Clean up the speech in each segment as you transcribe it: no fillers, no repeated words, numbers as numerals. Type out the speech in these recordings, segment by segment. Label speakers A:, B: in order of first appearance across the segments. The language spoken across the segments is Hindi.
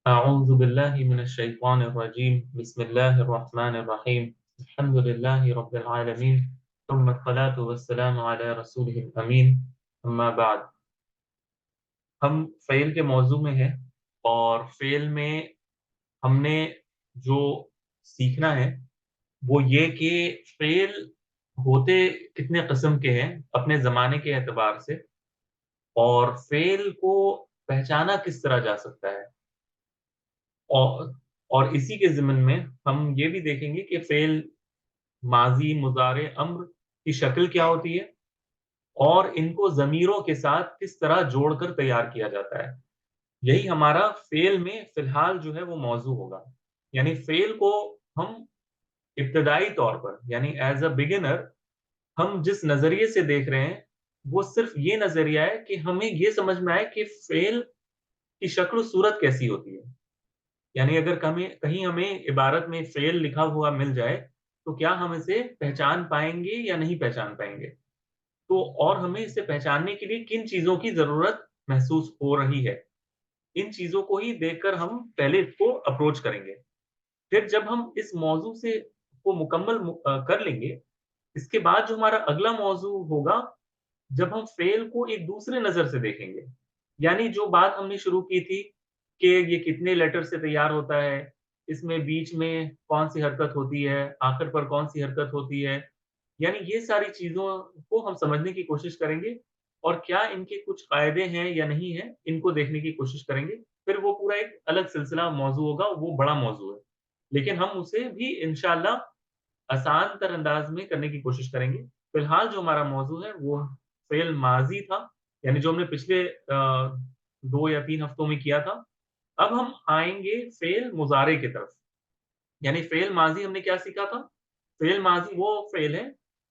A: अऊज़ु बिल्लाहि मिनश शैतानिर रजीम बिस्मिल्लाहिर रहमानिर रहीम अल्हम्दुलिल्लाहि रब्बिल आलमीन सुम्मा अस्सलातु वस्सलामु अला रसूलिहिल अमीन अम्मा बाद। हम फ़ेल के मौजू में हैं और फ़ेल में हमने जो सीखना है वो ये कि फ़ेल होते कितने किस्म के हैं अपने ज़माने के एतबार से, और फ़ेल को पहचाना किस तरह जा सकता है। और और इसी के ज़िम्न में हम ये भी देखेंगे कि फ़ेल माज़ी, मुज़ारे, अम्र की शक्ल क्या होती है और इनको ज़मीरों के साथ किस तरह जोड़कर तैयार किया जाता है। यही हमारा फ़ेल में फ़िलहाल जो है वो मौज़ू होगा। यानी फ़ेल को हम इब्तिदाई तौर पर यानी एज़ अ बिगिनर हम जिस नज़रिए से देख रहे हैं, वो सिर्फ़ ये नज़रिया है कि हमें ये समझ में आए कि फ़ेल की शक्ल-सूरत कैसी होती है। यानी अगर कमें कहीं हमें इबारत में फ़ेल लिखा हुआ मिल जाए, तो क्या हम इसे पहचान पाएँगे या नहीं पहचान पाएँगे? तो और हमें इसे पहचानने के लिए किन चीज़ों की ज़रूरत महसूस हो रही है? इन चीज़ों को ही देखकर हम पहले इसको अप्रोच करेंगे। फिर जब हम इस मौज़ू से को कर लेंगे, इसके बाद जो हमारा अगला मौज़ू होगा, जब हम फ़ेल को एक दूसरे नज़र से देखेंगे। यानी जो बात हमने शुरू की थी कि ये कितने लेटर से तैयार होता है, इसमें बीच में कौन-सी हरकत होती है, आखिर पर कौन-सी हरकत होती है। यानी ये सारी चीज़ों को हम समझने की कोशिश करेंगे और क्या इनके कुछ क़ायदे हैं या नहीं हैं, इनको देखने की कोशिश करेंगे। फिर वो पूरा एक अलग सिलसिला मौज़ू होगा, वो बड़ा मौज़ू है। लेकिन हम उसे भी इंशाअल्लाह आसान तर अंदाज़ में करने की कोशिश करेंगे। फ़िलहाल जो हमारा मौज़ू है वो फ़ेल माज़ी था, यानी जो हमने पिछले 2 या 3 हफ्तों में किया था। अब हम आएँगे फ़ेल मुज़ारे की तरफ। यानी फ़ेल माज़ी हमने क्या सीखा था? फ़ेल माज़ी वो फ़ेल है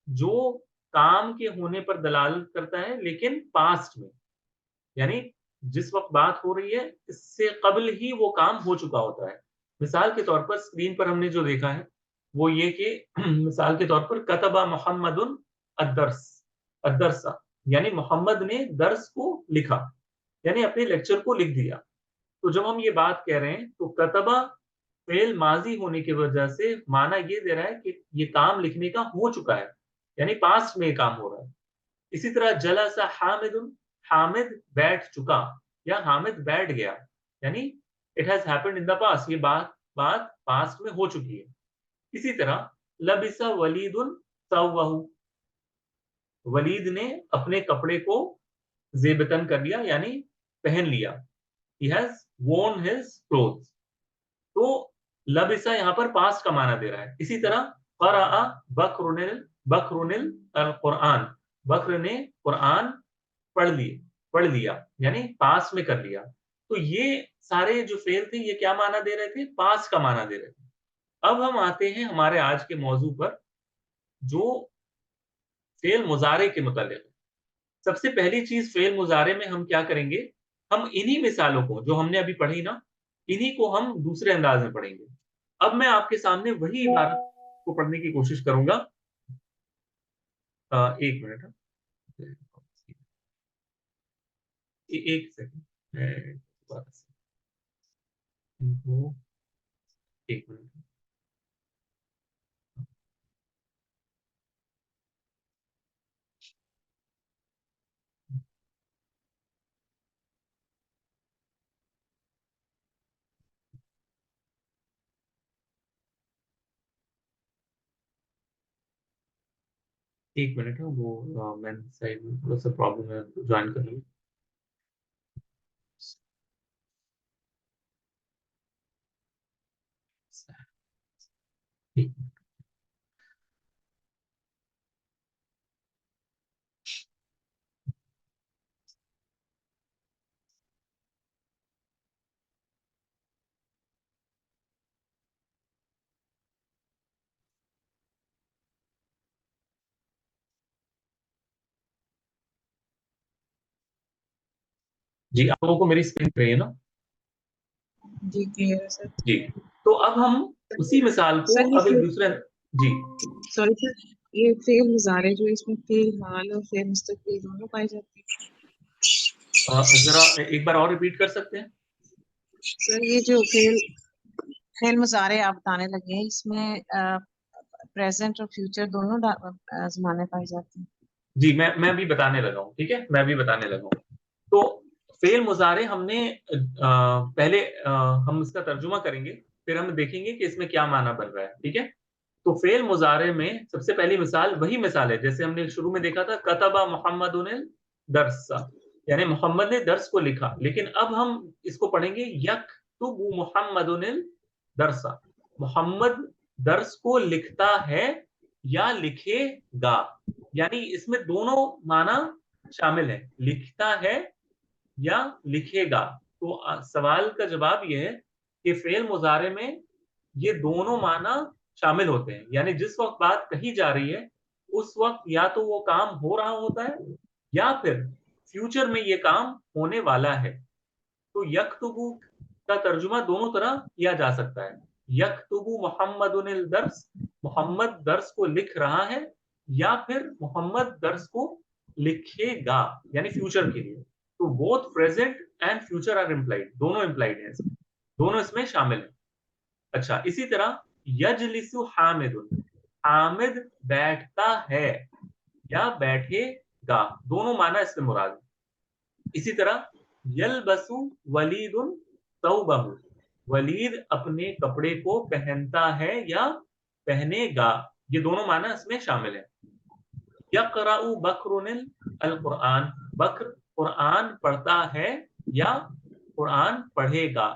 A: जो काम के होने पर दलालत करता है लेकिन पास्ट में। यानी जिस वक़्त बात हो रही है, इससे क़ब्ल ही वो काम हो चुका होता है। मिसाल के तौर पर स्क्रीन पर हमने जो देखा है, वो ये कि मिसाल के तौर पर कतबा मुहम्मदुन अद-दर्स अद-दर्सा, यानी मोहम्मद ने दर्स को लिखा, यानी अपने लेक्चर को लिख दिया। तो जब हम ये बात कह रहे हैं, तो कतबा फ़ेल माज़ी होने की वजह से माना ये दे रहा है कि ये काम लिखने का हो चुका है, यानी पास्ट में ये काम हो रहा है। इसी तरह जलसा हामिदुन, हामिद बैठ चुका या हामिद बैठ गया, यानी it has happened in the past, ये बात बात पास्ट में हो चुकी है। इसी तरह लबिसा वलीदुन सawwahu, वलीद ने अपने कपड़े को ज़ेबतन कर लिया यानी पहन लिया। He has worn his clothes। तो लबिसा यहाँ पर पास्ट का माना दे रहा है। इसी तरह क़रअ बकरुनिल अल-कुरआन, बकर ने कुरआन पढ़ लिया, यानी पास्ट में कर लिया। तो ये सारे जो फ़ेल थे ये क्या माना दे रहे थे? पास्ट का माना दे रहे थे। अब हम आते हैं हमारे आज के मौज़ू पर, जो फ़ेल मुज़ारे के मुतल्लिक़। सबसे पहली चीज़ फ़ेल मुज़ारे में हम क्या करेंगे? हम इन्हीं मिसालों को जो हमने अभी पढ़ी ना, इन्हीं को हम दूसरे अंदाज़ में पढ़ेंगे। अब मैं आपके सामने वही इबारत को पढ़ने की कोशिश करूँगा। 1 मिनट हाँ। 1 सेकंड, मैं दोबारा से इनको 1 मिनट। 1 मिनट हाँ, वो मैंने साइड में थोड़ा-सा प्रॉब्लम है, जॉइन करने में। ठीक। जी, आप लोगों को मेरी स्क्रीन पे है ना?
B: जी, क्लियर है सर।
A: जी, तो अब हम उसी मिसाल को
B: सर ये
A: अब एक दूसरे जी,
B: सॉरी सर, ये फ़ेल मुज़ारे जो इसमें फ़ेल हाल और फ़ेल मुस्तक़बिल दोनों पाए जाते हैं?
A: जरा एक बार और रिपीट कर सकते हैं?
B: सर ये जो फेल मुजारे आप बताने लगे हैं, इसमें प्रेजेंट और फ्यूचर दोनों जमाने पाए जाते हैं।
A: जी, मैं भी बताने लगा हूँ, ठीक है, मैं भी बताने लगा हूँ। तो फेल मुजारे हमने पहले हम इसका तर्जुमा करेंगे, फिर हम देखेंगे कि इसमें क्या माना बन रहा है, ठीक है। तो फेल मुजारे में सबसे पहली मिसाल वही मिसाल है जैसे हमने शुरू में देखा था, कतबा मोहम्मदुन दर्सा, यानी मोहम्मद ने दर्स को लिखा। लेकिन अब हम इसको पढ़ेंगे यक्तुबु मोहम्मदुन दर्सा, मोहम्मद दर्स को लिखता है या लिखेगा, यानी इसमें दोनों माना शामिल है, लिखता है या लिखेगा। तो सवाल का जवाब यह है कि फेल मुजारे में ये दोनों माना शामिल होते हैं, यानी जिस वक्त बात कही जा रही है उस वक्त या तो वो काम हो रहा होता है या फिर फ्यूचर में ये काम होने वाला है। तो यक्तुबु का तर्जुमा दोनों तरह किया जा सकता है। यक्तुबु मोहम्मदुनिल दर्स, मोहम्मद दर्स को लिख रहा है, या फिर मोहम्मद दर्स को लिखेगा, यानी फ्यूचर के लिए। तो both present and future are implied, दोनों इम्प्लाइड हैं, दोनों इसमें शामिल है। अच्छा, इसी तरह यजलिसु हामिदुन, हामिद बैठता है या बैठेगा, दोनों माना इसमें मुराद है। इसी तरह यलबसु वलीदुन तौबहु, वलीद अपने कपड़े को पहनता है या पहनेगा, ये दोनों माना इसमें शामिल है। यक़राउ बकरुनिल अल कुरान, बकर कुरान पढ़ता है या कुरान पढ़ेगा,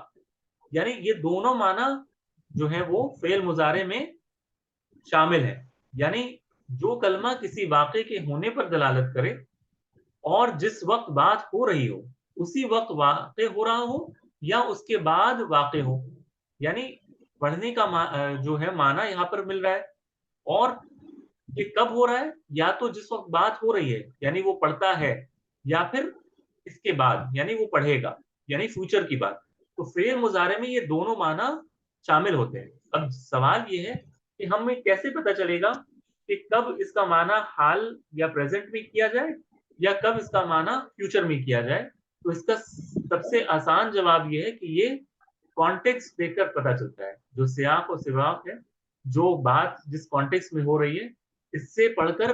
A: यानी ये दोनों माना जो है वो फेल मुजारे में शामिल है। यानी जो कलमा किसी वाक़े के होने पर दलालत करे और जिस वक्त बात हो रही हो उसी वक्त वाक़े हो रहा हो या उसके बाद वाक़े हो, यानी पढ़ने का जो है माना यहाँ पर मिल रहा है। और ये कब हो रहा है, या तो जिस वक्त बात हो रही है यानी वो पढ़ता है, या फिर इसके बाद यानी वो पढ़ेगा, यानी फ्यूचर की बात। तो फेल मुजारे में ये दोनों माना शामिल होते हैं। अब सवाल ये है कि हमें कैसे पता चलेगा कि कब इसका माना हाल या प्रेजेंट में किया जाए या कब इसका माना फ्यूचर में किया जाए। तो इसका सबसे आसान जवाब ये है कि ये कॉन्टेक्स्ट देखकर पता चलता है। जो सियाक और सिबाक है, जो बात जिस कॉन्टेक्स्ट में हो रही है, इससे पढ़कर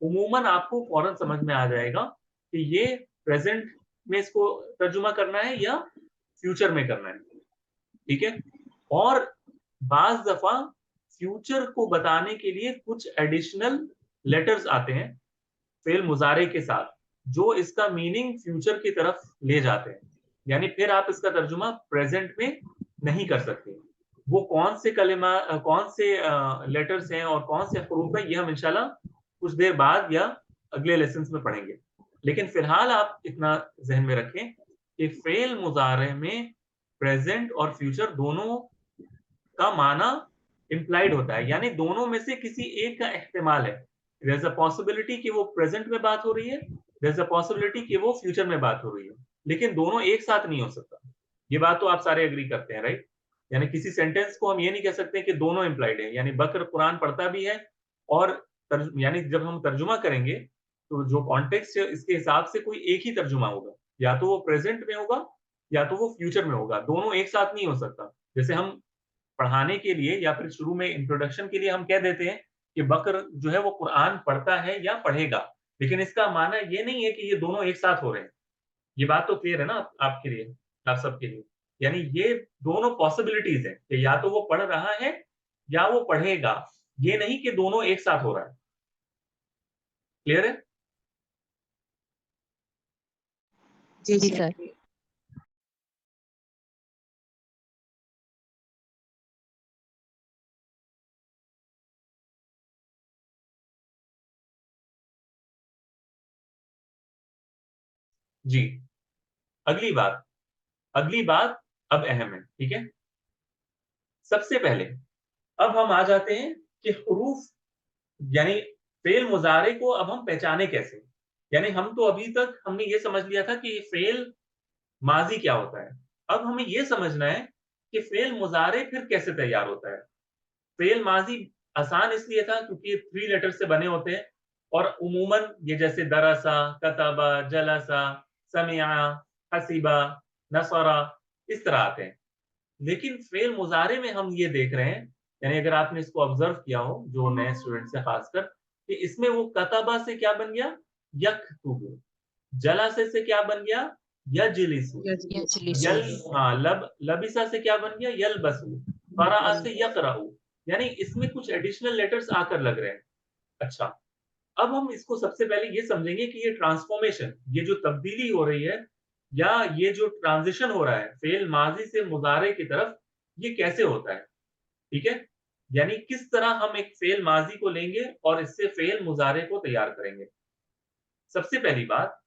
A: उमूमन आपको फौरन समझ में आ जाएगा कि ये प्रेजेंट में इसको तर्जुमा करना है या फ्यूचर में करना है, ठीक है। और बाज दफा फ्यूचर को बताने के लिए कुछ एडिशनल लेटर्स आते हैं फेल मुजारे के साथ, जो इसका मीनिंग फ्यूचर की तरफ ले जाते हैं, यानी फिर आप इसका तर्जुमा प्रेजेंट में नहीं कर सकते। वो कौन से कलिमा कौन से लेटर्स हैं और कौन से हरूफ हैं, ये हम इंशाल्लाह कुछ देर बाद या अगले लेसन में पढ़ेंगे। लेकिन फिलहाल आप इतना जहन में रखें कि फेल मुजारे में प्रेजेंट और फ्यूचर दोनों का माना इम्प्लाइड होता है, यानी दोनों में से किसी एक का एहतिमाल है। देयर इज अ पॉसिबिलिटी कि वो प्रेजेंट में बात हो रही है, देयर इज अ पॉसिबिलिटी कि वो फ्यूचर में बात हो रही है, लेकिन दोनों एक साथ नहीं हो सकता। ये बात तो आप सारे एग्री करते हैं, राइट? यानी किसी सेंटेंस को हम ये नहीं कह सकते कि दोनों इम्प्लाइड है, यानी बकर कुरान पढ़ता भी है और यानी जब हम तर्जुमा करेंगे तो जो कॉन्टेक्स्ट है इसके हिसाब से कोई एक ही तर्जुमा होगा, या तो वो प्रेजेंट में होगा या तो वो फ्यूचर में होगा, दोनों एक साथ नहीं हो सकता। जैसे हम पढ़ाने के लिए या फिर शुरू में इंट्रोडक्शन के लिए हम कह देते हैं कि बकर जो है वो कुरान पढ़ता है या पढ़ेगा, लेकिन इसका माना ये नहीं है कि ये दोनों एक साथ हो रहे हैं। ये बात तो क्लियर है ना आपके लिए, आप सबके लिए? यानी ये दोनों पॉसिबिलिटीज है कि या तो वो पढ़ रहा है या वो पढ़ेगा, ये नहीं कि दोनों एक साथ हो रहा है। क्लियर है?
B: जी
C: जी
B: सर।
C: सर।
A: जी। अगली बात, अगली बात अब अहम है, ठीक है। सबसे पहले अब हम आ जाते हैं कि हुरूफ, यानी फेल मुजारे को अब हम पहचाने कैसे। यानी हम तो अभी तक हमने ये समझ लिया था कि फेल माजी क्या होता है। अब हमें ये समझना है कि फेल मुजारे फिर कैसे तैयार होता है। फेल माजी आसान इसलिए था क्योंकि ये 3 लेटर से बने होते हैं और उमूमन ये जैसे दरसा, कतबा, जलसा, समिया, हसीबा, नसरा, इस तरह आते हैं। लेकिन फेल मुजारे में हम ये देख रहे हैं, यानी अगर आपने इसको ऑब्जर्व किया हो, जो नए स्टूडेंट्स हैं खासकर, कि इसमें वो कतबा से क्या बन गया, यक्तुबु, जलासे से क्या बन गया, यजलिसु, यल, हाँ, लबिसा से क्या बन गया, यलबसु, क़राअ से यक़रअु, यानी इसमें कुछ एडिशनल लेटर्स आकर लग रहे हैं। अच्छा, अब हम इसको सबसे पहले ये समझेंगे कि ये ट्रांसफॉर्मेशन, ये जो तब्दीली हो रही है या ये जो ट्रांजिशन हो रहा है फेल माजी से मुजारे की तरफ, ये कैसे होता है। ठीक है, यानी किस तरह हम एक फेल माजी को लेंगे और इससे फेल मुजारे को तैयार करेंगे। सबसे पहली बात,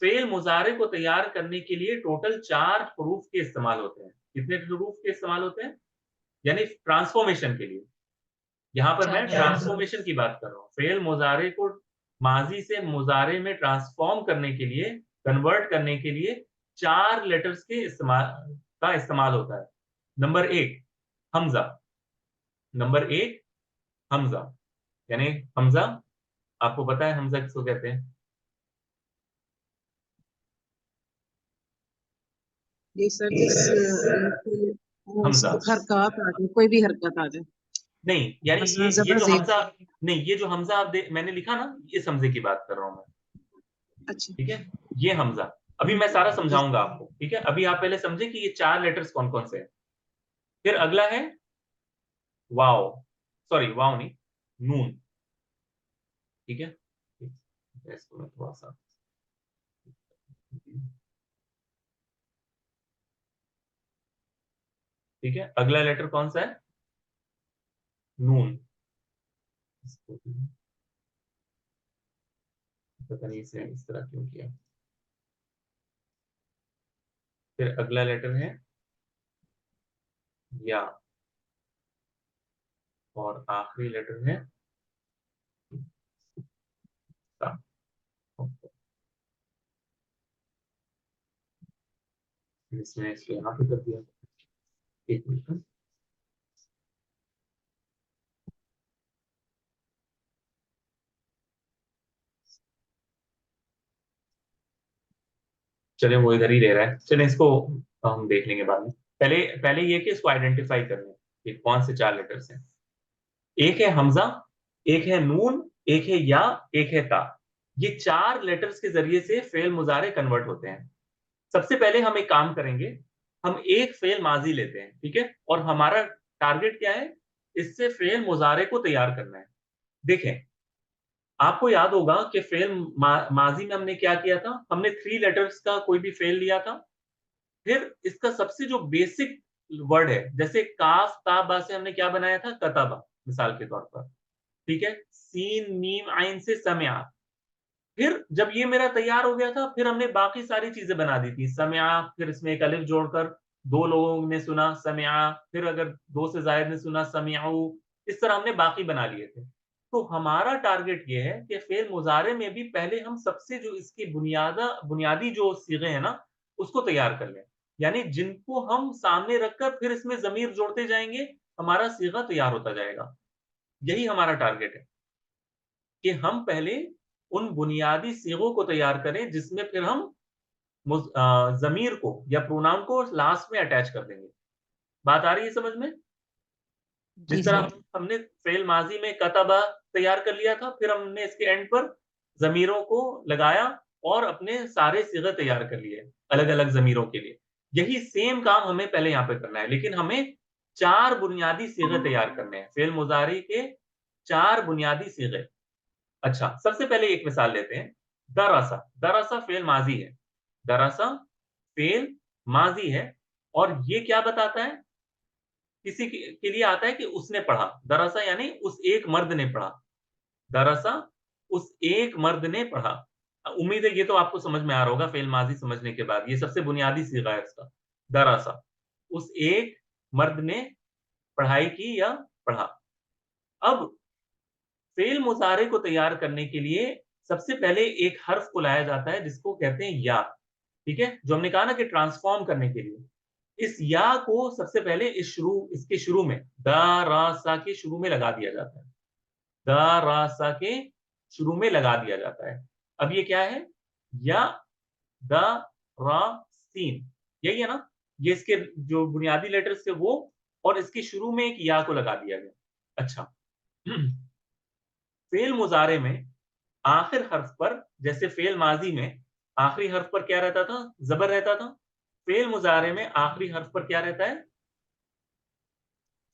A: फेल मुजारे को तैयार करने के लिए टोटल 4 हरूफ के इस्तेमाल होते हैं। कितने हरूफ के इस्तेमाल होते हैं, यानी ट्रांसफॉर्मेशन के लिए। यहाँ पर मैं ट्रांसफॉर्मेशन की बात कर रहा हूँ। फेल मुजारे को माजी से मुजारे में ट्रांसफॉर्म करने के लिए, कन्वर्ट करने के लिए 4 लेटर्स के इस्तेमाल होता है। नंबर 1 हमजा, नंबर 1 हमजा, यानी हमजा, आपको पता है हमजा किसको कहते हैं।
B: ये सर
A: हमजा
B: हरकत आ जाए, कोई भी हरकत आ जाए,
A: नहीं, यानी
B: मसलन
A: ये
B: जबर
A: जो
B: ज़ेर।
A: हमजा, नहीं, ये जो हमजा आप मैंने लिखा ना, इस हमजे की बात कर रहा हूं मैं।
B: अच्छा,
A: ठीक है, ये हमजा, अभी मैं सारा समझाऊंगा आपको। ठीक है, अभी आप पहले समझे कि ये 4 लेटर्स कौन कौन से हैं। फिर अगला है वाव, सॉरी वाव नहीं, नून। ठीक है, इसको मैं थोड़ा सा, ठीक है, अगला लेटर कौन सा है, नून। पता नहीं इसे इस तरह क्यों किया। फिर अगला लेटर है या, और आखिरी लेटर है ता। इसमें इसको यहाँ पे कर दिया। एक मिनट, चले वो इधर ही ले रहा है, चले इसको हम देख लेंगे बाद में। पहले पहले ये कि इसको आइडेंटिफाई कर लें कि कौन से 4 लेटर्स हैं। एक है हमजा, एक है नून, एक है या, एक है ता। ये 4 लेटर्स के जरिए से फेल मुजारे कन्वर्ट होते हैं। सबसे पहले हम एक काम करेंगे, हम एक फेल माजी लेते हैं, ठीक है, और हमारा टारगेट क्या है, इससे फेल मुजारे को तैयार करना है। देखें, आपको याद होगा कि फेल माजी में हमने क्या किया था, हमने 3 लेटर्स का कोई भी फेल लिया था। फिर इसका सबसे जो बेसिक वर्ड है, जैसे काफ ता बा से हमने क्या बनाया था, कतबा, मिसाल के तौर पर। ठीक है, सीन मीम आइन से समया। फिर जब ये मेरा तैयार हो गया था, फिर हमने बाकी सारी चीजें बना दी थी, समया, फिर इसमें एक अलिफ जोड़कर 2 लोगों ने सुना समया, फिर अगर 2 से ज्यादा ने सुना समयाऊ, इस तरह हमने बाकी बना लिए थे। तो हमारा टारगेट ये है कि फेल मुजारे में भी पहले हम सबसे जो इसकी बुनियादी जो सीगे हैं ना, उसको तैयार कर लें, यानी जिनको हम सामने रखकर फिर इसमें जमीर जोड़ते जाएंगे, हमारा सीगा तैयार होता जाएगा। यही हमारा टारगेट है कि हम पहले उन बुनियादी सीगों को तैयार करें, जिसमें फिर हम जमीर को या प्रोनाउन को लास्ट में अटैच कर देंगे। बात आ रही है समझ में। जिस तरह हमने फेल माजी में कतबा तैयार कर लिया था, फिर हमने इसके एंड पर जमीरों को लगाया और अपने सारे सीगे तैयार कर लिए अलग अलग जमीरों के लिए। यही सेम काम हमें पहले यहाँ पे करना है, लेकिन हमें 4 बुनियादी सीगे तैयार करने हैं, फेल मुजारी के 4 बुनियादी सीगे। अच्छा, सबसे पहले एक मिसाल लेते हैं, दरअसा। दरअसा फेल माजी है, दरअसा फेल माजी है, और ये क्या बताता है, किसी के लिए आता है कि उसने पढ़ा। दरअसा यानी उस एक मर्द ने पढ़ा, दरअसा उस एक मर्द ने पढ़ा। उम्मीद है ये तो आपको समझ में आ रहा होगा फेल माजी समझने के बाद, ये सबसे बुनियादी सीगा है इसका। दरअसा उस एक मर्द ने पढ़ाई की या पढ़ा। अब फेल मुजारे को तैयार करने के लिए सबसे पहले एक हर्फ को लाया जाता है, जिसको कहते हैं या। ठीक है, जो हमने कहा ना कि ट्रांसफॉर्म करने के लिए, इस या को सबसे पहले इसके शुरू में, द रा सा के शुरू में लगा दिया जाता है। द रा सा के शुरू में लगा दिया जाता है। अब ये क्या है, या द, रा, सीन, यही है ना, ये इसके जो बुनियादी लेटर्स थे वो, और इसके शुरू में एक या को लगा दिया गया। अच्छा, फेल मुजारे में आखिर हर्फ पर, जैसे फेल माजी में आखिरी हर्फ पर क्या रहता था, जबर रहता था, फेल मुजारे में आखिरी हर्फ पर क्या रहता है,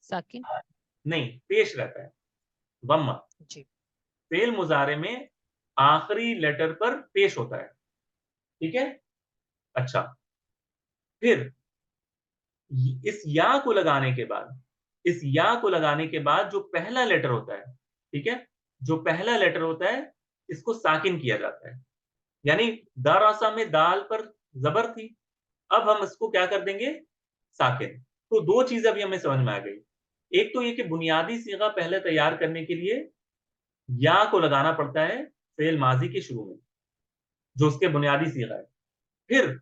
C: साकिन।
A: नहीं, पेश रहता है, वम्मा।
C: जी।
A: फेल मुजारे में आखिरी लेटर पर पेश होता है, ठीक है। अच्छा, फिर इस या को लगाने के बाद, इस या को लगाने के बाद जो पहला लेटर होता है, ठीक है, जो पहला लेटर होता है इसको साकिन किया जाता है। यानी दारासा में दाल पर जबर थी, अब हम इसको क्या कर देंगे, साकिन। तो दो चीज अभी हमें समझ में आ गई। एक तो ये कि बुनियादी सीगा पहले तैयार करने के लिए या को लगाना पड़ता है फेल माजी के शुरू में, जो उसके बुनियादी सीगा है। फिर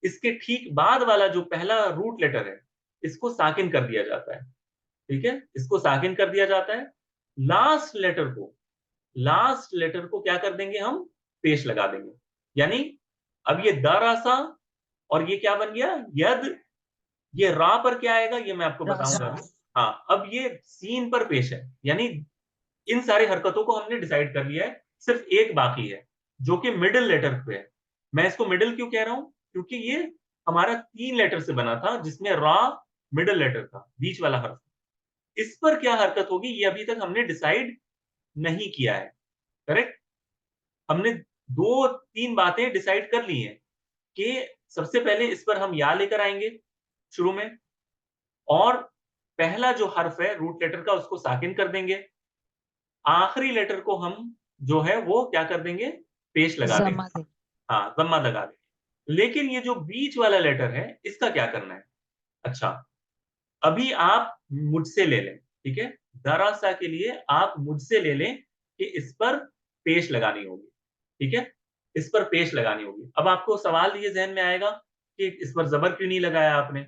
A: इसके ठीक बाद वाला जो पहला रूट लेटर है इसको साकिन कर दिया जाता है, ठीक है, इसको साकिन कर दिया जाता है। लास्ट लेटर को, लास्ट लेटर को क्या कर देंगे हम, पेश लगा देंगे। यानी अब ये दरासा और ये क्या बन गया, यद, ये रा पर क्या आएगा ये मैं आपको बताऊंगा अभी। हाँ, अब ये सीन पर पेश है, यानी इन सारी हरकतों को हमने डिसाइड कर लिया है, सिर्फ एक बाकी है जो कि मिडिल लेटर पे है। मैं इसको मिडिल क्यों कह रहा हूं, क्योंकि ये हमारा 3 लेटर से बना था, जिसमें रा मिडिल लेटर था, बीच वाला हर्फ। इस पर क्या हरकत होगी ये अभी तक हमने डिसाइड नहीं किया है, करेक्ट। हमने 2-3 बातें डिसाइड कर ली हैं कि सबसे पहले इस पर हम या लेकर आएंगे शुरू में, और पहला जो हर्फ है रूट लेटर का उसको साकिन कर देंगे, आखिरी लेटर को हम जो है वो क्या कर देंगे, पेश लगा देंगे,
C: जमा दे।
A: हाँ, जम्मा लगा देंगे। लेकिन ये जो बीच वाला लेटर है इसका क्या करना है। अच्छा, अभी आप मुझसे ले लें, ठीक है, दरासा के लिए आप मुझसे ले लें कि इस पर पेश लगानी होगी, ठीक है, इस पर पेश लगानी होगी। अब आपको सवाल ये जहन में आएगा कि इस पर जबर क्यों नहीं लगाया आपने,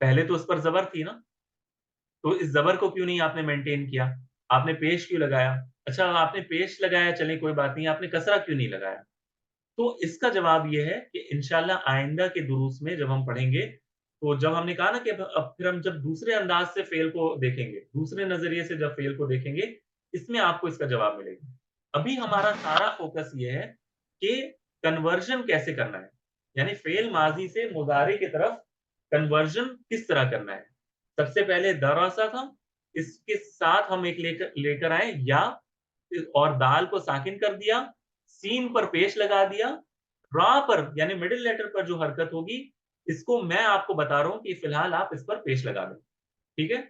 A: पहले तो इस पर जबर थी ना, तो इस जबर को क्यों नहीं आपने मेंटेन किया, आपने पेश क्यों लगाया। अच्छा, आपने पेश लगाया, चले कोई बात नहीं, आपने कसरा क्यों नहीं लगाया। तो इसका जवाब ये है कि इंशाल्लाह आइंदा के दुरूस में जब हम पढ़ेंगे, तो जब हमने कहा ना कि अब फिर हम जब दूसरे अंदाज से फेल को देखेंगे, दूसरे नजरिए से जब फेल को देखेंगे, इसमें आपको इसका जवाब मिलेगा। अभी हमारा सारा फोकस ये है कि कन्वर्जन कैसे करना है, यानी फेल माजी से मुजारे की तरफ कन्वर्जन किस तरह करना है। सबसे पहले दरासा था, इसके साथ हम एक लेकर आए या, और दाल को साकिन कर दिया, सीन पर पेश लगा दिया, रा पर यानी मिडिल लेटर पर जो हरकत होगी इसको मैं आपको बता रहा हूं कि फिलहाल आप इस पर पेश लगा दें, ठीक है।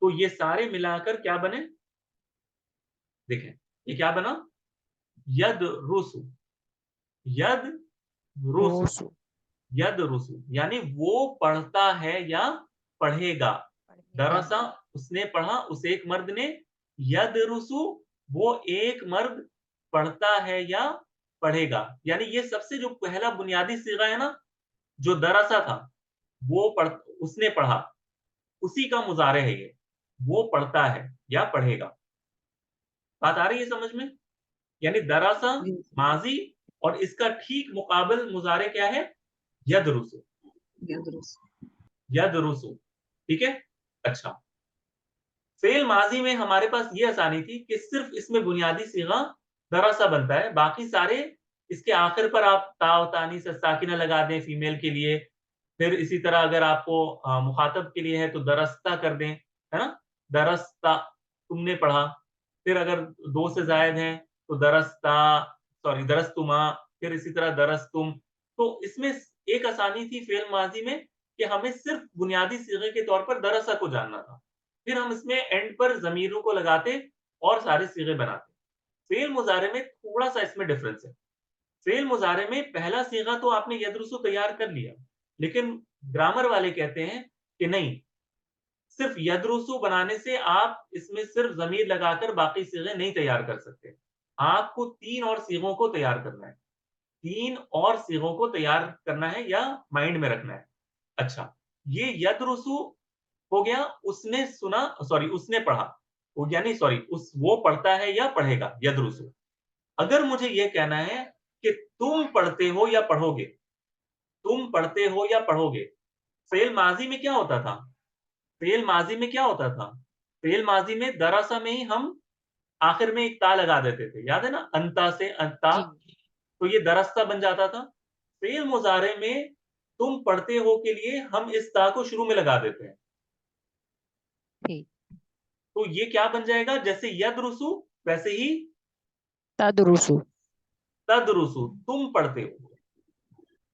A: तो ये सारे मिलाकर क्या बने, देखें ये क्या बना, यद रुसु, यद रुसु,
C: रोसु।
A: यद रुसु, यानी वो पढ़ता है या पढ़ेगा। दरअसा उसने पढ़ा, उस एक मर्द ने, यद रुसु, वो एक मर्द पढ़ता है या पढ़ेगा। यानी ये सबसे जो पहला बुनियादी सीगा है ना, जो दरअसा था, वो पढ़, उसने पढ़ा, उसी का मुजारे है ये, वो पढ़ता है या पढ़ेगा। बात आ रही है समझ में, यानी दरअसा माजी, और इसका ठीक मुकाबल मुजारे क्या है, यदरुसु, यदरुसु, ठीक है। अच्छा, फेल माजी में हमारे पास ये आसानी थी कि सिर्फ इसमें बुनियादी सीगा दरअसा बनता है, बाकी सारे इसके आखिर पर आप ताव तानी से साकिना लगा दें फीमेल के लिए, फिर इसी तरह अगर आपको मुखातब के लिए है तो दरस्ता कर दें, है ना, दरस्ता, तुमने पढ़ा। फिर अगर दो से जायद हैं तो दरस्ता, सॉरी दरस्तुमा, फिर इसी तरह दरस्तुम। तो इसमें एक आसानी थी फेल माजी में कि हमें सिर्फ बुनियादी सीगे के तौर पर दरसा को जानना था, फिर हम इसमें एंड पर जमीरों को लगाते और सारे सीगे बनाते। फेल मुजारे में थोड़ा सा इसमें डिफरेंस है। फेल मुजारे में पहला सीगा तो आपने यदरुसु तैयार कर लिया, लेकिन ग्रामर वाले कहते हैं कि नहीं, सिर्फ यदरुसु बनाने से आप इसमें सिर्फ जमीर लगाकर बाकी सीगे नहीं तैयार कर सकते, आपको 3 और सीगों को तैयार करना है, 3 और सीगों को तैयार करना है या माइंड में रखना है। अच्छा, ये यदरुसु हो गया, उसने सुना, सॉरी उसने पढ़ा, यानी सॉरी उस वो पढ़ता है या पढ़ेगा, यदरुसु। अगर मुझे ये कहना है कि तुम पढ़ते हो या पढ़ोगे, तुम पढ़ते हो या पढ़ोगे। फेल माजी में क्या होता था? फेल माजी में क्या होता था? फेल माजी में दरअसा में ही हम आखिर में एक ता लगा देते थे, याद है ना, अंता से अंता,
B: जी
A: तो ये दरस्ता बन जाता था। फेल मुजारे में तुम पढ़ते हो के लिए हम इस ता को शुरू में लगा देते हैं,
B: ठीक।
A: तो ये क्या बन जाएगा? जैसे यदरुसु वैसे ही
B: तदरुसु।
A: तदरुसु, तुम पढ़ते हो,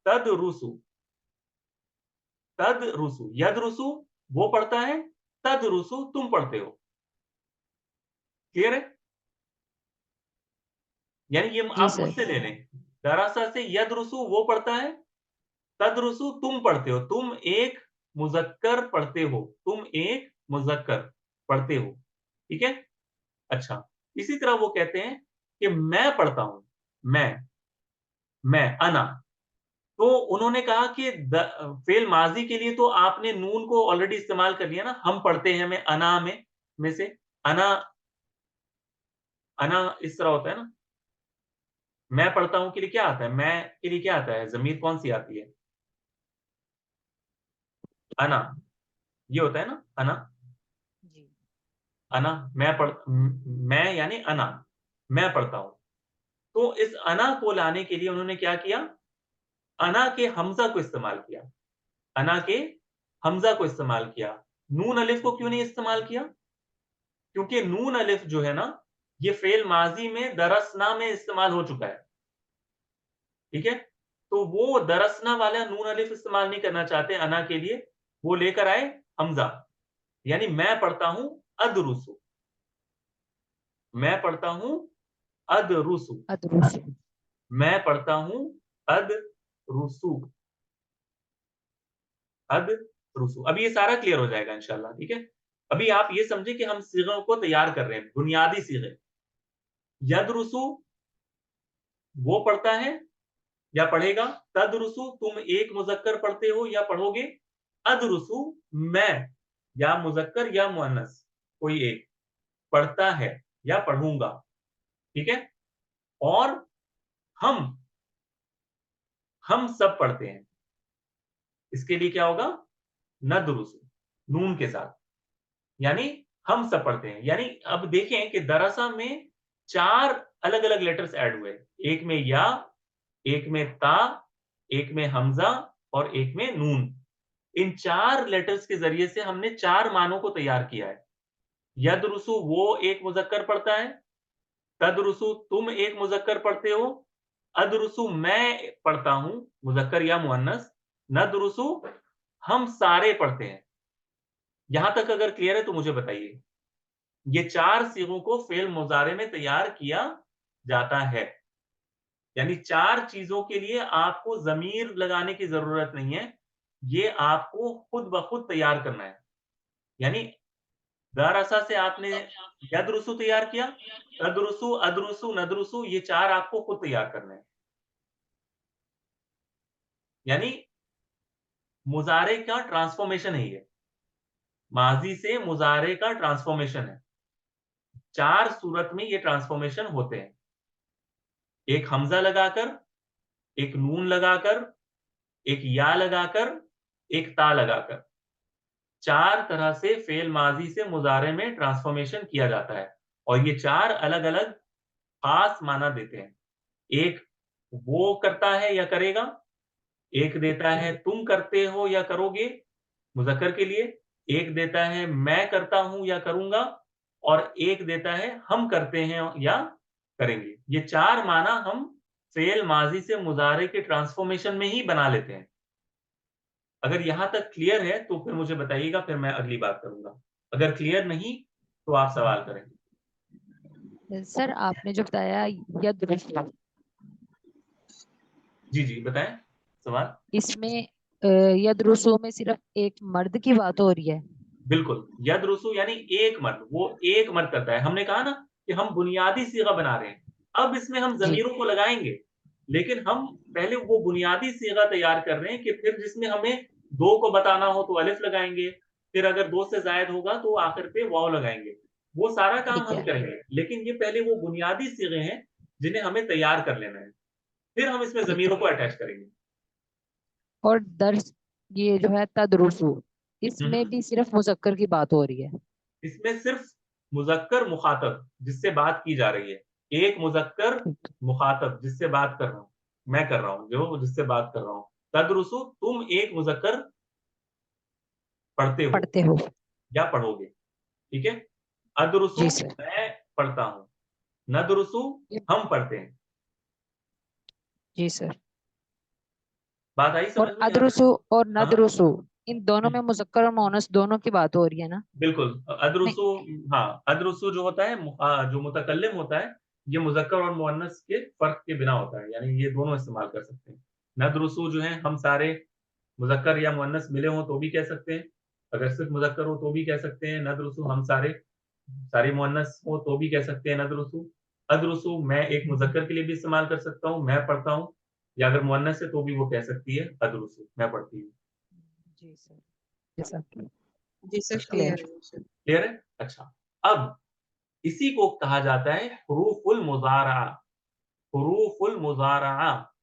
A: तदरुसु, तदरुसु, यदरुसु वो पढ़ता है, तदरुसु तुम पढ़ते हो। क्लियर है? यानी ये
B: जी
A: आप
B: सर।
A: मुझसे ले लें, दरअसा से यदरुसु वो पढ़ता है, तदरुसु तुम पढ़ते हो, तुम एक मुजक्कर पढ़ते हो, तुम एक मुजक्कर पढ़ते हो, ठीक है। अच्छा, इसी तरह वो कहते हैं कि मैं पढ़ता हूं, मैं अना, तो उन्होंने कहा कि फेल माजी के लिए तो आपने नून को ऑलरेडी इस्तेमाल कर लिया ना, हम पढ़ते हैं में, अना में से अना, अना इस तरह होता है ना। मैं पढ़ता हूं के लिए क्या आता है? मैं के लिए क्या आता है? जमीर कौन सी आती है? अना, ये होता है ना अना।
B: जी
A: अना, मैं यानी अना, मैं पढ़ता हूं। तो इस अना को लाने के लिए उन्होंने क्या किया? अना के हमजा को इस्तेमाल किया, अना के हमजा को इस्तेमाल किया। नून अलिफ को क्यों नहीं इस्तेमाल किया? क्योंकि नून अलिफ जो है ना, ये फेल माजी में दरसना में इस्तेमाल हो चुका है, ठीक है। तो वो दरसना वाला नून अलिफ इस्तेमाल नहीं करना चाहते अना के लिए, वो लेकर आए हमजा, यानी मैं पढ़ता हूं अदरुसु, मैं पढ़ता हूं अदरुसु,
B: अदरुसु।
A: मैं पढ़ता हूं अदरुसु, अदरुसु। अभी ये सारा क्लियर हो जाएगा इंशाल्लाह, ठीक है। अभी आप ये समझे कि हम सीगों को तैयार कर रहे हैं, बुनियादी सीगे। यदरुसु वो पढ़ता है या पढ़ेगा, तदरुसु तुम एक मुजक्कर पढ़ते हो या पढ़ोगे, अदरुसु मैं या मुजक्कर या मुअन्नस कोई एक पढ़ता है या पढ़ूंगा, ठीक है। और हम हम सब पढ़ते हैं, इसके लिए क्या होगा? नदरुसु, नून के साथ, यानी हम सब पढ़ते हैं। यानी अब देखें कि दरअसा में चार अलग अलग लेटर्स ऐड हुए, एक में या, एक में ता, एक में हमजा और एक में नून। इन चार लेटर्स के जरिए से हमने चार मानों को तैयार किया है। यदरुसु वो एक मुजक्कर पढ़ता है, तदरुसु तुम एक मुजक्कर पढ़ते हो, अदरुसु मैं पढ़ता हूं मुजक्कर या मुअन्नस, नदरुसु हम सारे पढ़ते हैं। यहां तक अगर क्लियर है तो मुझे बताइए। ये चार सीगों को फेल मुजारे में तैयार किया जाता है, यानी चार चीजों के लिए आपको जमीर लगाने की जरूरत नहीं है, ये आपको खुद ब खुद तैयार करना है। यानी दरअसा से आपने यदरुसु तैयार किया, तदरुसु, अदरुसु, नदरुसु, ये चार आपको खुद तैयार करने हैं। यानी मुजारे का ट्रांसफॉर्मेशन है ये, माजी से मुजारे का ट्रांसफॉर्मेशन है। चार सूरत में ये ट्रांसफॉर्मेशन होते हैं, एक हमजा लगाकर, एक नून लगाकर, एक या लगाकर, एक ता लगाकर। चार तरह से फेल माजी से मुजारे में ट्रांसफॉर्मेशन किया जाता है, और ये चार अलग अलग खास माना देते हैं। एक वो करता है या करेगा, एक देता है तुम करते हो या करोगे मुजक्कर के लिए, एक देता है मैं करता हूं या करूंगा, और एक देता है हम करते हैं या करेंगे। ये चार माना हम फेल माजी से मुजारे के ट्रांसफॉर्मेशन में ही बना लेते हैं। अगर यहां तक क्लियर है तो फिर मुझे बताइएगा, फिर मैं अगली बात करूंगा। अगर क्लियर नहीं तो आप सवाल करें।
B: सर आपने जो बताया यदरुसु,
A: जी जी बताएं सवाल।
B: इसमें यदरुसु में सिर्फ एक मर्द की बात हो रही है।
A: बिल्कुल, यदरुसु यानी एक मर्द, वो एक मर्द करता है। हमने कहा ना कि हम बुनियादी सीगा बना रहे हैं, अब इसमें हम
B: जी
A: जमीरों को लगाएंगे, लेकिन हम पहले वो बुनियादी सीगा तैयार कर रहे हैं कि फिर जिसमें हमें दो को बताना हो तो अलिफ लगाएंगे, फिर अगर दो से जायद होगा तो आखिर पे वाव लगाएंगे। वो सारा काम
B: ठीक
A: हम
B: है।
A: करेंगे, लेकिन ये पहले वो बुनियादी सीगे हैं जिन्हें हमें तैयार कर लेना है। फिर हम इसमें जमीरों को अटैच करेंगे।
C: और दर्स, ये जो है तदरुसु, इसमें भी सिर्फ मुजक्कर की बात हो रही है।
A: इसमें सिर्फ मुजक्कर मुखातब जिससे बात की जा रही है, एक मुजक्कर मुखातब जिससे बात कर रहा हूं, मैं कर रहा हूं, जो जिससे बात कर रहा हूं। तदरुसु, तुम एक मुजक्कर पढ़ते
C: पढ़ते हो।
A: या पढ़ोगे, ठीक है। अदरुसु,
C: जी सर।
A: मैं पढ़ता हूं। नदरुसु, हम पढ़ते हैं।
C: जी सर।
A: बात आई
C: और
A: समझ में यहाँ तक?
C: अदरुसु और
A: हाँ,
C: नदरुसु, इन दोनों में मुजक्कर और मोनस दोनों की बात हो रही है ना?
A: बिल्कुल।
C: नहीं।
A: अदरुसु, हाँ, अदरुसु जो होता है जो मुतकल्लिम होता है, ये मुजक्कर और मुअन्नस के फर्क के बिना होता है, यानी ये दोनों इस्तेमाल कर सकते हैं। नदरुसु जो है, हम सारे मुजक्कर या मुअन्नस मिले हों तो भी कह सकते हैं, अगर सिर्फ मुजक्कर हो तो भी कह सकते हैं नदरुसु, हम सारे सारी मुअन्नस हो तो भी कह सकते हैं नदरुसु। अदरुसु मैं एक मुजक्कर के लिए भी इस्तेमाल कर सकता हूँ, मैं पढ़ता हूँ, या अगर मुअन्नस है तो भी वो कह सकती है अदरुसु, मैं पढ़ती हूँ।
C: जी सर। जी सर।
B: जी सर,
C: क्लियर।
B: क्लियर है सर।
A: क्लियर है? अच्छा, अब इसी को कहा जाता है हुरूफुल मुज़ारा। हुरूफुल मुज़ारा,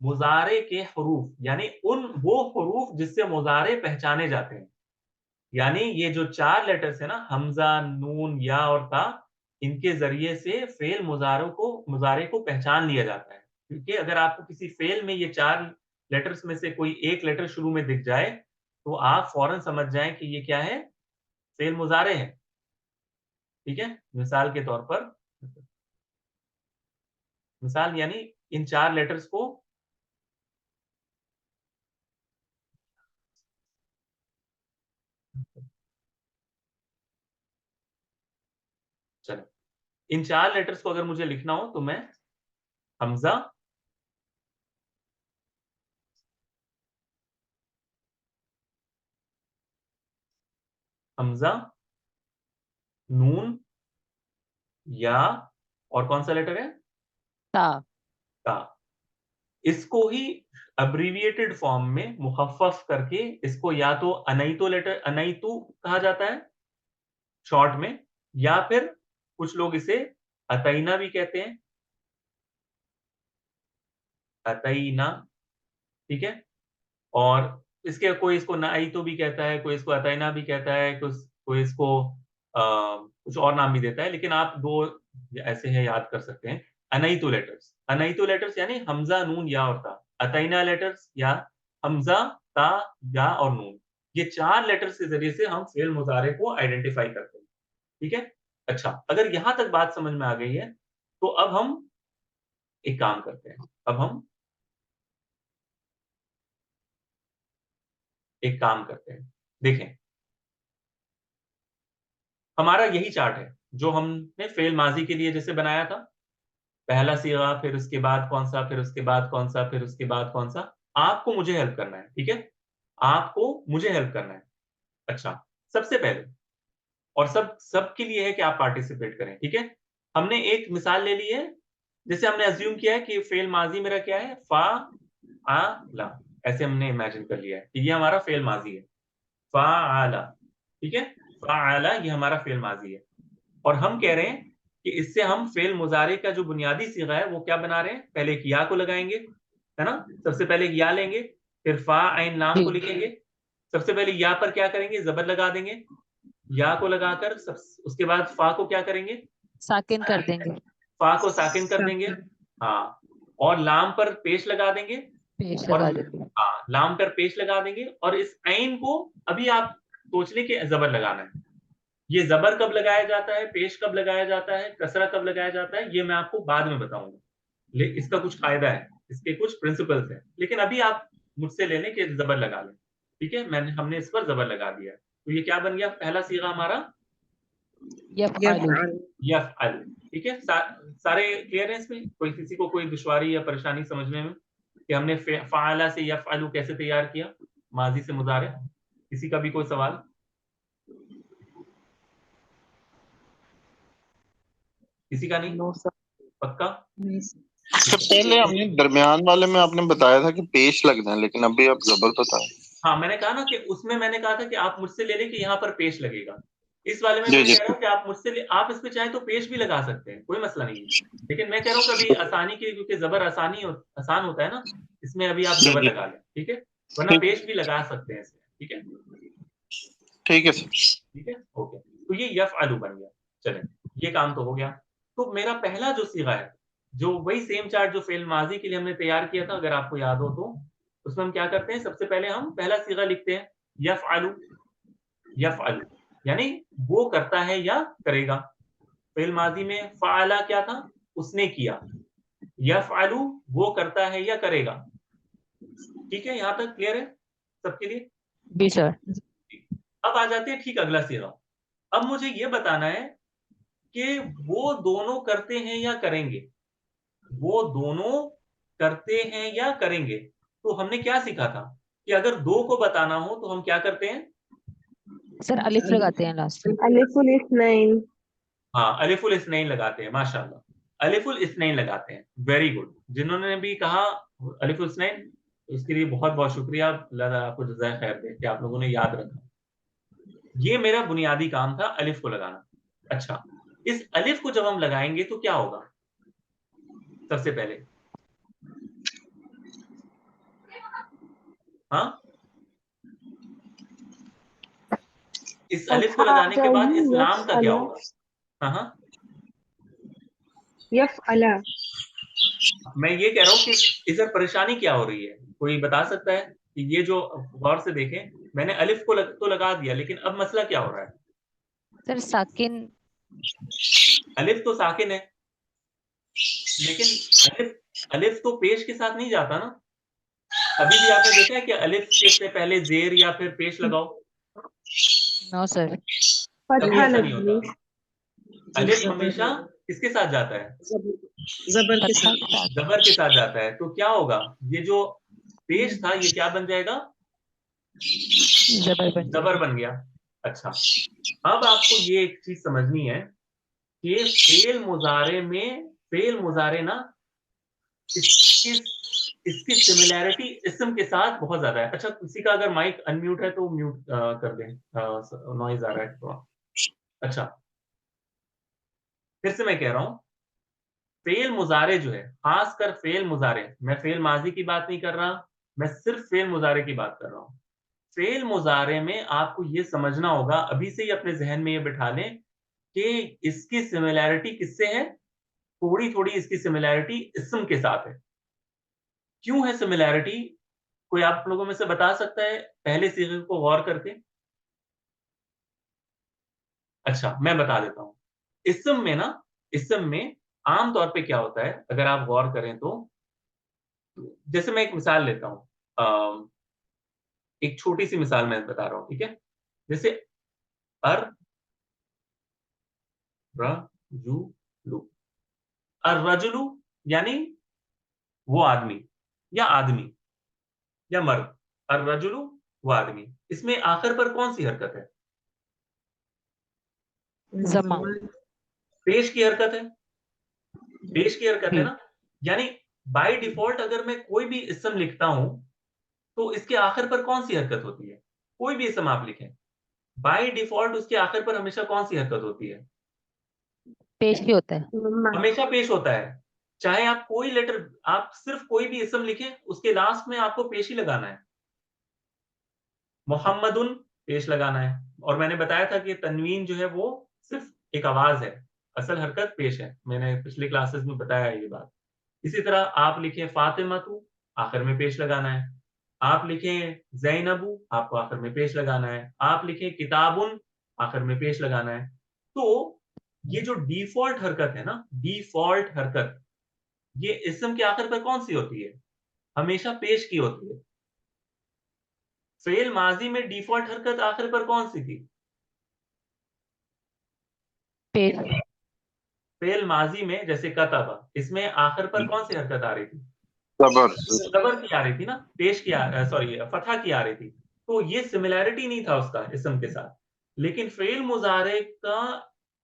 A: मुजारे के हरूफ, यानी उन वो हरूफ जिससे मुजारे पहचाने जाते हैं। यानी ये जो 4 लेटर्स है ना, हमजा, नून, या और ता, इनके जरिए से फेल मुजारे को पहचान लिया जाता है। क्योंकि अगर आपको किसी फेल में ये 4 लेटर्स में से कोई एक लेटर शुरू में दिख जाए, तो आप फौरन समझ जाएं कि ये क्या है, फेल मुजारे है। ठीक है, मिसाल के तौर पर, मिसाल यानी इन 4 लेटर्स को, चलो, इन 4 लेटर्स को अगर मुझे लिखना हो तो मैं हमजा, हमजा, नून, या, और कौन सा लेटर है,
C: ता।
A: ता। इसको ही अब्रीविएटेड फॉर्म में मुखफ़्फ़फ करके इसको या तो अनैतो लेटर, अनैतु कहा जाता है शॉर्ट में, या फिर कुछ लोग इसे अतैना भी कहते हैं, अतैना, ठीक है। और इसके कोई इसको नाइतो भी कहता है, कोई इसको अतैना भी कहता है, कोई इसको कुछ और नाम भी देता है, लेकिन आप दो ऐसे हैं याद कर सकते हैं। अनैतो लेटर्स, अनैतो लेटर्स यानी हमजा, नून, या और ता। अतैना लेटर्स या हमजा, ता, या और नून, ये 4 लेटर्स के जरिए से हम फेल मुजारे को आइडेंटिफाई करते हैं। ठीक है। अच्छा, अगर यहां तक बात समझ में आ गई है, तो अब हम एक काम करते हैं, अब हम एक काम करते हैं, देखें, हमारा यही चार्ट है जो हमने फेल माजी के लिए जैसे बनाया था, पहला सीगा, फिर उसके बाद कौन सा, फिर उसके बाद कौन सा, फिर उसके बाद कौन सा। आपको मुझे हेल्प करना है, ठीक है, आपको मुझे हेल्प करना है। अच्छा, सबसे पहले, और सब सबके लिए है कि आप पार्टिसिपेट करें, ठीक है। हमने एक मिसाल ले ली है, जैसे हमने अज्यूम किया है कि फेल माजी मेरा क्या है, फा आ ला, ऐसे हमने इमेजिन कर लिया है कि ये हमारा फेल माजी है, फा आला, ठीक है। फा आला ये हमारा फेल माजी है, और हम कह रहे हैं कि इससे हम फेल मुजारे का जो बुनियादी सीगा है वो क्या बना रहे हैं, पहले एक या को लगाएंगे, है ना, सबसे पहले एक या लेंगे, फिर फा आइन लाम को लिखेंगे, सबसे पहले या पर क्या करेंगे, जबर लगा देंगे, या को लगाकर उसके बाद फा को क्या करेंगे,
C: साकिन कर देंगे।
A: फा को साकिन कर देंगे, हाँ, और लाम पर पेश लगा देंगे,
C: पेश
A: और
C: लगा देंगे।
A: हाँ, लाम पर पेश लगा देंगे, और इस आइन को अभी आप सोच लें कि जबर लगाना है। ये जबर कब लगाया जाता है, पेश कब लगाया जाता है, कसरा कब लगाया जाता है, ये मैं आपको बाद में बताऊंगा। इसका कुछ कायदा है, इसके कुछ प्रिंसिपल्स हैं, लेकिन अभी आप मुझसे ले लें कि जबर लगा लें, ठीक है। हमने इस पर जबर लगा दिया है, तो ये क्या बन गया, पहला सीगा हमारा
C: यफ़अलु।
A: यफ़अल, ठीक है। सारे क्लियर है इसमें, कोई किसी को कोई दुश्वारी या परेशानी समझने में कि हमने फ़अला से यफ़अलु कैसे तैयार किया, माजी से मुजारे, किसी का भी कोई सवाल? किसी का नहीं?
B: No sir.
A: पक्का?
B: नहीं सर।
D: इससे पहले हमने दरमियान वाले में आपने बताया था कि पेश लगना है, लेकिन अभी आप जबर बताएं।
A: हाँ, मैंने कहा ना कि उसमें मैंने कहा था कि आप मुझसे ले लें कि यहाँ पर पेश लगेगा, इस वाले में
D: जी,
A: मैं
D: जी।
A: कह रहा हूँ कि आप मुझसे आप इस पे चाहे तो पेश भी लगा सकते हैं, कोई मसला नहीं है, लेकिन मैं कह रहा हूँ कभी आसानी के, क्योंकि जबर आसान होता है ना, इसमें अभी आप
D: जी,
A: जबर
D: जी।
A: लगा लें, ठीक है, वरना
D: ठीक
A: पेश भी लगा सकते हैं इसमें, ठीक है,
D: ठीक है सर।
A: ठीक है, ओके। तो ये यफ़अलु बन गया। चलें, ये काम तो हो गया। तो मेरा पहला जो सीगा है, जो वही सेम चार्ट जो फ़िल माज़ी के लिए हमने तैयार किया था, अगर आपको याद हो तो, उसमें हम क्या करते हैं, सबसे पहले हम पहला सीगा लिखते हैं, यफ़अलु, यफ़अलु, यानी वो करता है या करेगा। फ़िल माज़ी में फ़अला क्या था? उसने किया। यफ़अलु वो करता है या करेगा। ठीक है, यहाँ तक क्लियर है सबके लिए?
C: जी सर।
A: अब आ जाते हैं ठीक अगला सीगा। अब मुझे ये बताना है कि वो दोनों करते हैं या करेंगे, वो दोनों करते हैं या करेंगे। तो हमने क्या सीखा था कि अगर दो को बताना हो तो हम क्या करते हैं?
C: सर अलिफ लगाते हैं लास्ट में।
E: अलिफुल इस्नैन।
A: हाँ, अलिफुल इस्नैन लगाते हैं, माशाअल्लाह, अलिफुल इस्नैन लगाते हैं, वेरी गुड। जिन्होंने भी कहा अलिफुल इस्नैन, उसके लिए बहुत-बहुत शुक्रिया, अल्लाह ताला आपको जज़ाए खैर दे कि आप लोगों ने याद रखा। ये मेरा बुनियादी काम था अलिफ को लगाना। अच्छा, इस अलिफ को जब हम लगाएँगे तो क्या होगा? सबसे पहले हाँ? इस अलिफ को
E: फतहा आ
A: लगाने के बाद
E: जाएगी,
A: इस लाम का क्या
E: यफ़अला।
A: होगा? हाँ, हाँ।
E: यफ़अला।
A: मैं ये कह रहा हूँ कि इधर परेशानी क्या हो रही है? कोई बता सकता है कि ये जो गौर से देखें, मैंने अलिफ को तो लगा दिया, लेकिन अब मसला क्या हो रहा है?
C: सर साकिन।
A: अलिफ तो साकिन है, लेकिन अलिफ तो पेश के साथ नहीं जाता ना। कभी भी आपने देखा है कि अलिफ के से पहले ज़ेर या फिर पेश लगाओ?
C: No sir.
A: कभी
E: फतहा
A: ऐसा नहीं
E: लगी।
A: होता। अलिफ हमेशा किसके साथ जाता है?
B: जबर के
C: फतहा
B: साथ।
C: के साथ।
A: ज़बर के साथ जाता है। तो क्या होगा? ये जो पेश था, ये क्या बन जाएगा?
C: जबर बन
A: ज़बर
C: जाएगा।
A: बन गया। अच्छा, अब आपको ये एक चीज़ समझनी है कि फ़ेल मुज़ारे ना इसकी इसकी सिमिलैरिटी इस्म के साथ बहुत ज़्यादा है। अच्छा, किसी का अगर माइक अनम्यूट है तो म्यूट कर दें। नॉइज़ आ रहा है थोड़ा। अच्छा, फिर से मैं कह रहा हूँ, फ़ेल मुज़ारे जो है, ख़ासकर फ़ेल मुज़ारे, मैं फ़ेल माज़ी की बात नहीं कर रहा, मैं सिर्फ़ फ़ेल मुज़ारे की बात कर रहा हूँ। फ़ेल मुज़ारे में आपको ये समझना होगा, अभी से ही अपने ज़हन में ये बिठा लें कि इसकी सिमिलैरिटी किससे है? थोड़ी-थोड़ी इसकी सिमिलैरिटी इस्म के साथ है। क्यों है सिमिलैरिटी? कोई आप लोगों में से बता सकता है पहले सीगे को गौर करके? अच्छा, मैं बता देता हूँ। इस्म में आम तौर पे क्या होता है, अगर आप गौर करें तो जैसे मैं एक मिसाल लेता हूँ। एक छोटी-सी मिसाल मैं बता रहा हूँ, ठीक है? जैसे अर, र, जु, लु। अर्रजुलु यानी वो आदमी या आदमी या मर्द। अर्रजुलु वो आदमी। इसमें आखिर पर कौन-सी हरकत है?
C: जमा।
A: पेश की हरकत है। पेश की हरकत है
C: जी।
A: ना? यानी बाय डिफ़ॉल्ट अगर मैं कोई भी इस्म लिखता हूँ, तो इसके आखिर पर कौन-सी हरकत होती है? कोई भी इस्म आप लिखें, बाय डिफ़ॉल्ट उसके आखिर पर हमेशा कौन-सी हरकत होती है?
C: पेश ही होता है।
E: मम्मा।
A: हमेशा पेश होता है। चाहे आप कोई लेटर, आप सिर्फ़ कोई भी इस्म लिखें, उसके लास्ट में आपको पेश ही लगाना है। मोहम्मदुन पेश लगाना है, और मैंने बताया था कि तनवीन जो है वो सिर्फ़ एक आवाज़ है, असल हरकत पेश है। मैंने पिछली क्लासेस में बताया है ये बात। इसी तरह आप लिखें फ़ातिमतु, आखिर में पेश लगाना है। आप लिखें ज़ैनबु, आपको आखिर में पेश लगाना है। आप लिखें किताबुन, आखिर में पेश लगाना है। तो ये जो डिफ़ॉल्ट हरकत है ना, डिफ़ॉल्ट हरकत, ये इस्म के आखिर पर कौन-सी होती है? हमेशा पेश की होती है। फ़ेल माज़ी में डिफ़ॉल्ट हरकत आखिर पर कौन-सी थी?
C: पेश।
A: फ़ेल माज़ी में जैसे कतबा, इसमें आखिर पर कौन-सी हरकत आ रही थी?
D: ज़बर।
A: ज़बर की आ रही थी ना, पेश की सॉरी फ़तह की आ रही थी। तो ये सिमिलैरिटी नहीं था उसका इस्म के साथ। लेकिन फ़ेल मुज़ारे का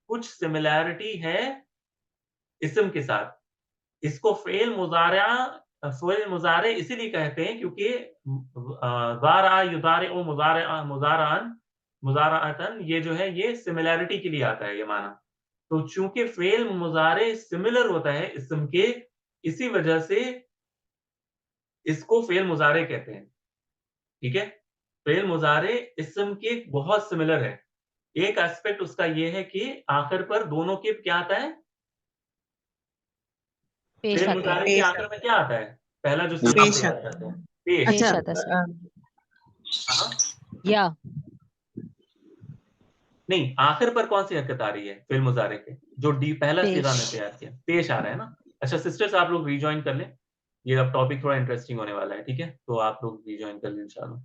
A: कुछ सिमिलैरिटी है इस्म के साथ। इसको फ़ेल मुज़ारे इसीलिए कहते हैं क्योंकि ज़ारा युज़ारिउ मुज़ारिअ मुज़ारअन मुजाराअतन, ये जो है ये सिमिलैरिटी के लिए आता है ये माना। तो चूंकि फेल मुजारे सिमिलर होता है इस्म के, इसी वजह से इसको फेल मुजारे कहते हैं। ठीक है, फेल मुजारे इस्म के बहुत सिमिलर है। एक एस्पेक्ट उसका ये है कि आखिर पर दोनों के क्या आता है,
C: पेश
A: फेल
C: आता है,
A: मुजारे के आखिर में क्या आता है, पहला जो सीधा
B: पेश
A: याद करते हैं, पेश।
C: पेश
B: अच्छा
C: आता है सर।
A: हाँ,
C: या
A: नहीं, आखिर पर कौन सी हरकत आ रही है फेल मुजारे के, जो डी पहला
C: पेश।
A: सीधा में तैयार किया, पेश आ रहा है ना। अच्छा सिस्टर्स, आप लोग रिजॉइन कर लें, ये अब टॉपिक थोड़ा इंटरेस्टिंग होने वाला है। ठीक है, तो आप लोग रिजॉइन कर लें इंशाल्लाह।